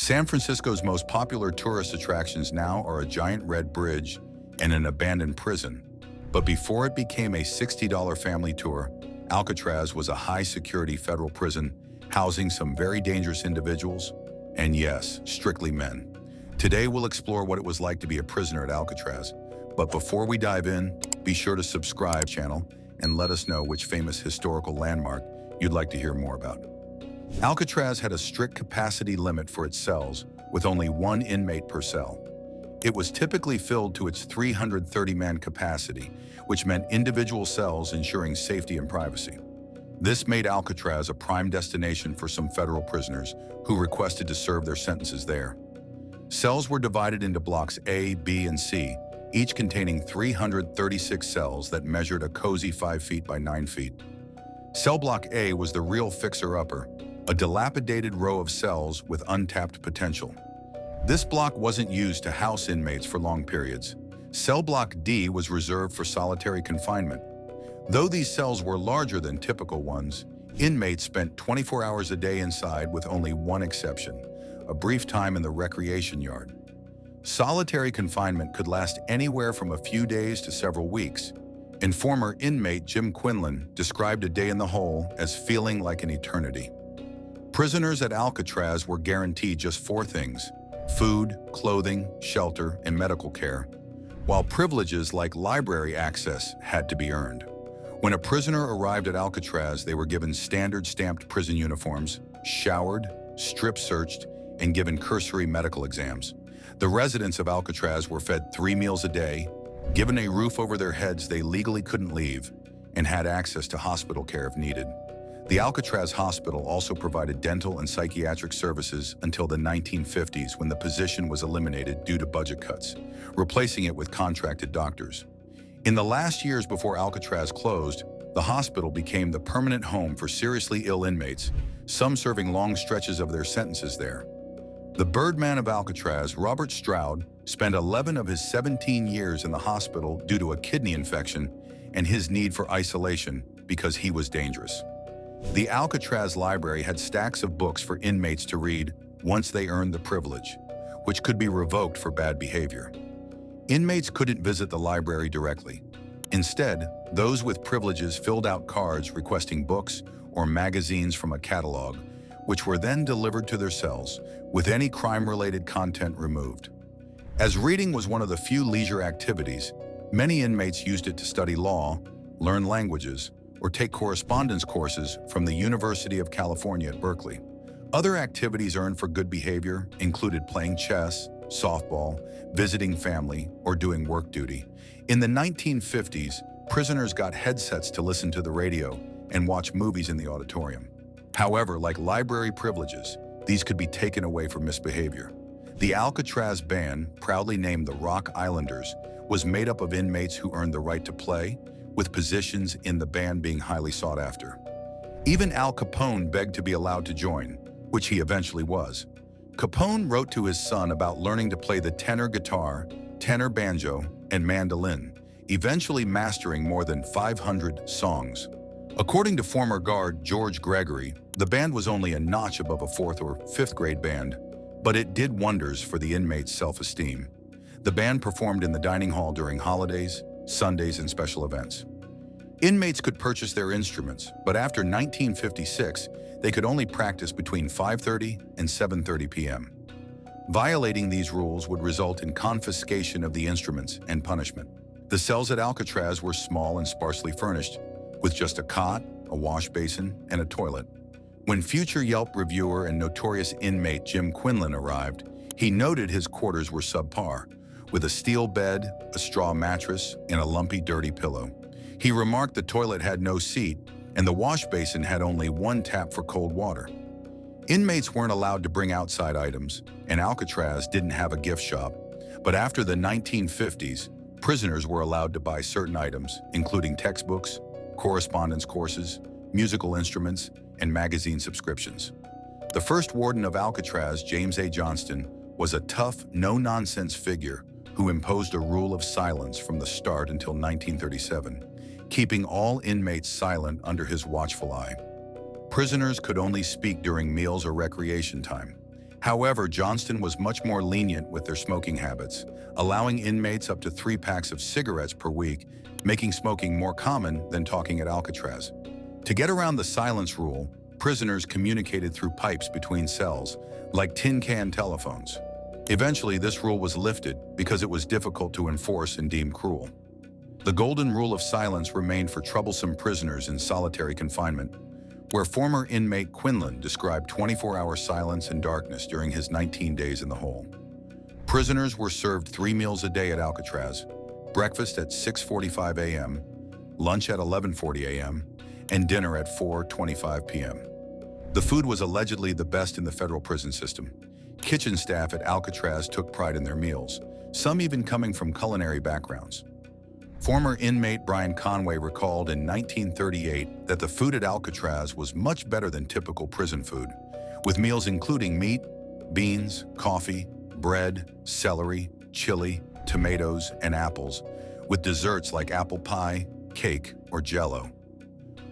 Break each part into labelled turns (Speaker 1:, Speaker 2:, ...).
Speaker 1: San Francisco's most popular tourist attractions now are a giant red bridge and an abandoned prison. But before it became a $60 family tour, Alcatraz was a high-security federal prison housing some very dangerous individuals, and yes, strictly men. Today we'll explore what it was like to be a prisoner at Alcatraz. But before we dive in, be sure to subscribe to the channel and let us know which famous historical landmark you'd like to hear more about. Alcatraz had a strict capacity limit for its cells, with only one inmate per cell. It was typically filled to its 330-man capacity, which meant individual cells ensuring safety and privacy. This made Alcatraz a prime destination for some federal prisoners who requested to serve their sentences there. Cells were divided into blocks A, B, and C, each containing 336 cells that measured a cozy 5 feet by 9 feet. Cell block A was the real fixer-upper, a dilapidated row of cells with untapped potential. This block wasn't used to house inmates for long periods. Cell block D was reserved for solitary confinement. Though these cells were larger than typical ones, inmates spent 24 hours a day inside with only one exception, a brief time in the recreation yard. Solitary confinement could last anywhere from a few days to several weeks. And former inmate Jim Quinlan described a day in the hole as feeling like an eternity. Prisoners at Alcatraz were guaranteed just 4 things: food, clothing, shelter, and medical care, while privileges like library access had to be earned. When a prisoner arrived at Alcatraz, they were given standard stamped prison uniforms, showered, strip-searched, and given cursory medical exams. The residents of Alcatraz were fed 3 meals a day, given a roof over their heads they legally couldn't leave, and had access to hospital care if needed. The Alcatraz Hospital also provided dental and psychiatric services until the 1950s, when the position was eliminated due to budget cuts, replacing it with contracted doctors. In the last years before Alcatraz closed, the hospital became the permanent home for seriously ill inmates, some serving long stretches of their sentences there. The Birdman of Alcatraz, Robert Stroud, spent 11 of his 17 years in the hospital due to a kidney infection and his need for isolation because he was dangerous. The Alcatraz library had stacks of books for inmates to read once they earned the privilege, which could be revoked for bad behavior. Inmates couldn't visit the library directly. Instead, those with privileges filled out cards requesting books or magazines from a catalog, which were then delivered to their cells, with any crime-related content removed. As reading was one of the few leisure activities, many inmates used it to study law, learn languages, or take correspondence courses from the University of California at Berkeley. Other activities earned for good behavior included playing chess, softball, visiting family, or doing work duty. In the 1950s, prisoners got headsets to listen to the radio and watch movies in the auditorium. However, like library privileges, these could be taken away for misbehavior. The Alcatraz band, proudly named the Rock Islanders, was made up of inmates who earned the right to play, with positions in the band being highly sought after. Even Al Capone begged to be allowed to join, which he eventually was. Capone wrote to his son about learning to play the tenor guitar, tenor banjo, and mandolin, eventually mastering more than 500 songs. According to former guard George Gregory, the band was only a notch above a 4th or 5th grade band, but it did wonders for the inmates' self-esteem. The band performed in the dining hall during holidays, Sundays, and special events. Inmates could purchase their instruments, but after 1956, they could only practice between 5:30 and 7:30 p.m. Violating these rules would result in confiscation of the instruments and punishment. The cells at Alcatraz were small and sparsely furnished, with just a cot, a wash basin, and a toilet. When future Yelp reviewer and notorious inmate Jim Quinlan arrived, he noted his quarters were subpar, with a steel bed, a straw mattress, and a lumpy, dirty pillow. He remarked the toilet had no seat, and the wash basin had only one tap for cold water. Inmates weren't allowed to bring outside items, and Alcatraz didn't have a gift shop. But after the 1950s, prisoners were allowed to buy certain items, including textbooks, correspondence courses, musical instruments, and magazine subscriptions. The first warden of Alcatraz, James A. Johnston, was a tough, no-nonsense figure who imposed a rule of silence from the start until 1937, keeping all inmates silent under his watchful eye. Prisoners could only speak during meals or recreation time. However, Johnston was much more lenient with their smoking habits, allowing inmates up to 3 packs of cigarettes per week, making smoking more common than talking at Alcatraz. To get around the silence rule, prisoners communicated through pipes between cells, like tin can telephones. Eventually, this rule was lifted because it was difficult to enforce and deemed cruel. The golden rule of silence remained for troublesome prisoners in solitary confinement, where former inmate Quinlan described 24-hour silence and darkness during his 19 days in the hole. Prisoners were served 3 meals a day at Alcatraz: breakfast at 6:45 a.m., lunch at 11:40 a.m., and dinner at 4:25 p.m. The food was allegedly the best in the federal prison system. Kitchen staff at Alcatraz took pride in their meals, some even coming from culinary backgrounds. Former inmate Brian Conway recalled in 1938 that the food at Alcatraz was much better than typical prison food, with meals including meat, beans, coffee, bread, celery, chili, tomatoes, and apples, with desserts like apple pie, cake, or jello.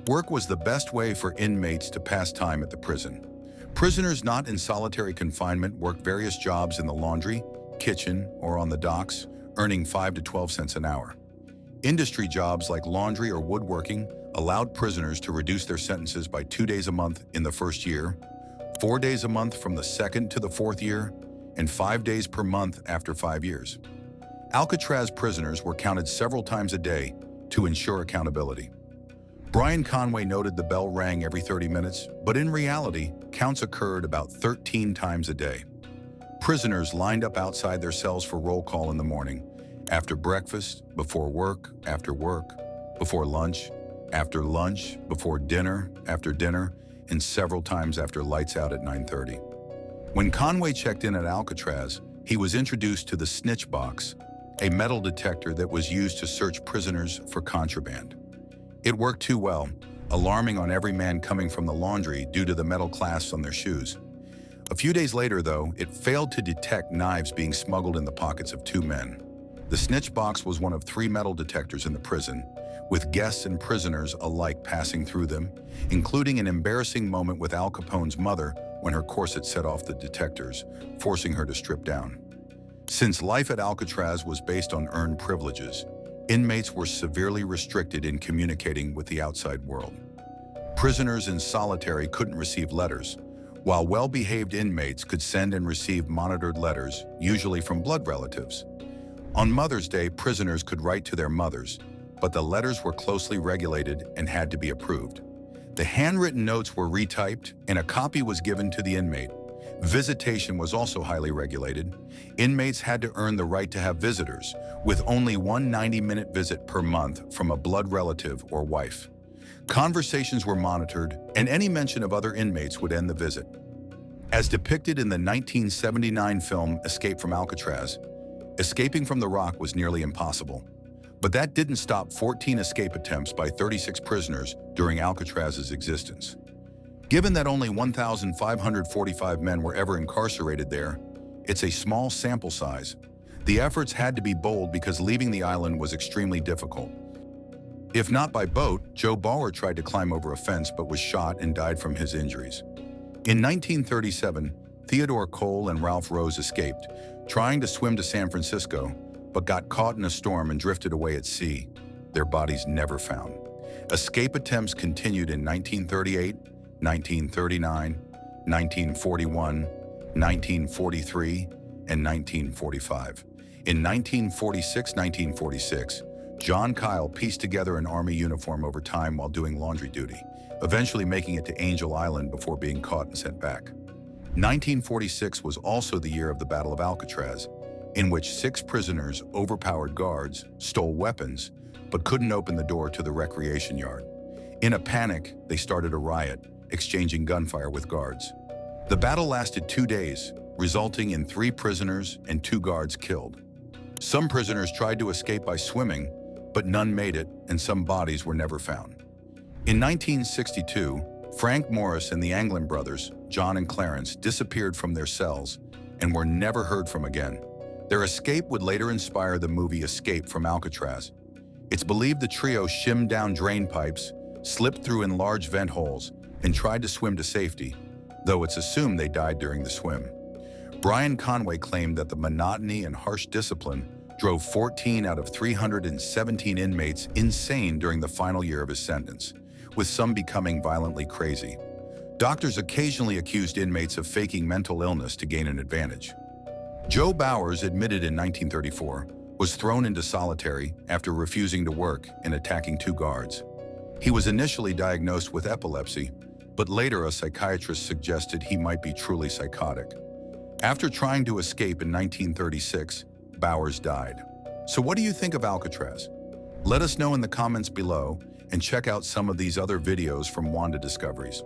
Speaker 1: Work was the best way for inmates to pass time at the prison. Prisoners not in solitary confinement worked various jobs in the laundry, kitchen, or on the docks, earning 5 to 12 cents an hour. Industry jobs like laundry or woodworking allowed prisoners to reduce their sentences by 2 days a month in the first year, 4 days a month from the second to the fourth year, and 5 days per month after 5 years. Alcatraz prisoners were counted several times a day to ensure accountability. Brian Conway noted the bell rang every 30 minutes, but in reality, counts occurred about 13 times a day. Prisoners lined up outside their cells for roll call in the morning, after breakfast, before work, after work, before lunch, after lunch, before dinner, after dinner, and several times after lights out at 9:30. When Conway checked in at Alcatraz, he was introduced to the snitch box, a metal detector that was used to search prisoners for contraband. It worked too well, alarming on every man coming from the laundry due to the metal clasps on their shoes. A few days later, though, it failed to detect knives being smuggled in the pockets of 2 men. The snitch box was one of 3 metal detectors in the prison, with guests and prisoners alike passing through them, including an embarrassing moment with Al Capone's mother when her corset set off the detectors, forcing her to strip down. Since life at Alcatraz was based on earned privileges, inmates were severely restricted in communicating with the outside world. Prisoners in solitary couldn't receive letters, while well-behaved inmates could send and receive monitored letters, usually from blood relatives. On Mother's Day, prisoners could write to their mothers, but the letters were closely regulated and had to be approved. The handwritten notes were retyped, and a copy was given to the inmate. Visitation was also highly regulated. Inmates had to earn the right to have visitors, with only one 90-minute visit per month from a blood relative or wife. Conversations were monitored, and any mention of other inmates would end the visit. As depicted in the 1979 film Escape from Alcatraz, escaping from the rock was nearly impossible. But that didn't stop 14 escape attempts by 36 prisoners during Alcatraz's existence. Given that only 1,545 men were ever incarcerated there, it's a small sample size. The efforts had to be bold because leaving the island was extremely difficult. If not by boat, Joe Bauer tried to climb over a fence but was shot and died from his injuries. In 1937, Theodore Cole and Ralph Rose escaped, trying to swim to San Francisco, but got caught in a storm and drifted away at sea, their bodies never found. Escape attempts continued in 1938, 1939, 1941, 1943, and 1945. In 1946, John Kyle pieced together an Army uniform over time while doing laundry duty, eventually making it to Angel Island before being caught and sent back. 1946 was also the year of the Battle of Alcatraz, in which 6 prisoners overpowered guards, stole weapons, but couldn't open the door to the recreation yard. In a panic, they started a riot, exchanging gunfire with guards. The battle lasted 2 days, resulting in 3 prisoners and 2 guards killed. Some prisoners tried to escape by swimming, but none made it, and some bodies were never found. In 1962, Frank Morris and the Anglin brothers, John and Clarence, disappeared from their cells and were never heard from again. Their escape would later inspire the movie Escape from Alcatraz. It's believed the trio shimmed down drain pipes, slipped through enlarged vent holes, and tried to swim to safety, though it's assumed they died during the swim. Brian Conway claimed that the monotony and harsh discipline drove 14 out of 317 inmates insane during the final year of his sentence, with some becoming violently crazy. Doctors occasionally accused inmates of faking mental illness to gain an advantage. Joe Bowers, admitted in 1934, was thrown into solitary after refusing to work and attacking 2 guards. He was initially diagnosed with epilepsy, but later a psychiatrist suggested he might be truly psychotic. After trying to escape in 1936, Bowers died. So what do you think of Alcatraz? Let us know in the comments below and check out some of these other videos from Wanda Discoveries.